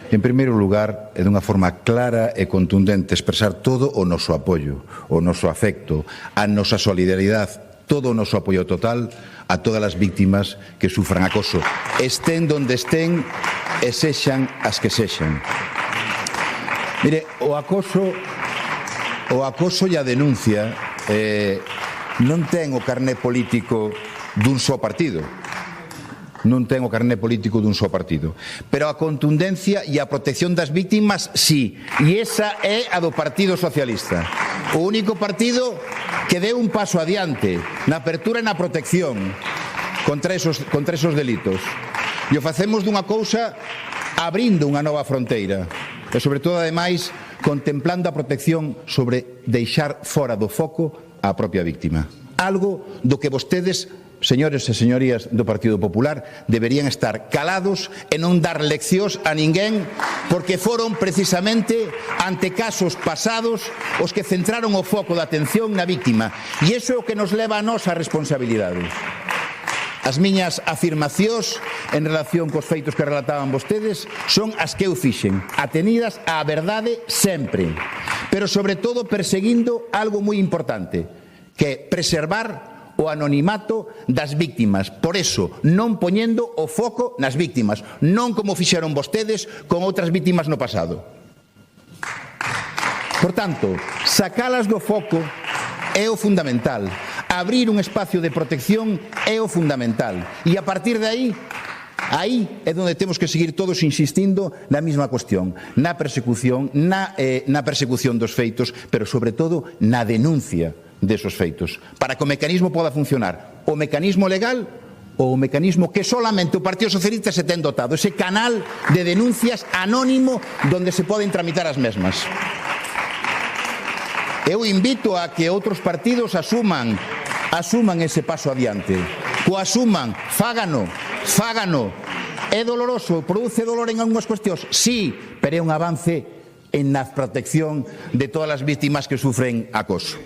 En primeiro lugar, e dunha forma clara e contundente, expresar todo o noso apoio, o noso afecto, a nosa solidaridade, todo o noso apoio total a todas as víctimas que sufran acoso, estén donde estén e sexan as que sexan. Mire, o acoso e a denuncia non ten o carné político dun só partido. Non ten o carné político dun só partido. Pero a contundencia e a protección das víctimas, sí. E esa é a do Partido Socialista. O único partido que deu un paso adiante na apertura e na protección contra esos delitos. E o facemos dunha cousa abrindo unha nova fronteira. E, sobre todo, ademais, contemplando a protección sobre deixar fora do foco a propia víctima. Algo do que vostedes, señores e señorías do Partido Popular, deberían estar calados e non dar leccións a ninguén, porque foron precisamente ante casos pasados os que centraron o foco da atención na víctima. E iso é o que nos leva a nós a responsabilidade. As miñas afirmacións en relación cos feitos que relataban vostedes son as que eu fixen, atenidas á verdade sempre, pero sobre todo perseguindo algo moi importante, que é preservar o anonimato das víctimas. Por eso, non poñendo o foco nas víctimas, non como fixeron vostedes con outras víctimas no pasado. Por tanto, sacalas do foco é o fundamental. Abrir un espacio de protección é o fundamental. E a partir de aí é onde temos que seguir todos insistindo na mesma cuestión, na persecución dos feitos, pero sobre todo na denuncia desos feitos, para que o mecanismo poda funcionar, o mecanismo legal ou o mecanismo que solamente o Partido Socialista se ten dotado, ese canal de denuncias anónimo donde se poden tramitar as mesmas. Eu invito a que outros partidos asuman ese paso adiante, o asuman, fágano. É doloroso, produce dolor en algunhas cuestións, sí, pero é un avance en a protección de todas as víctimas que sufren acoso.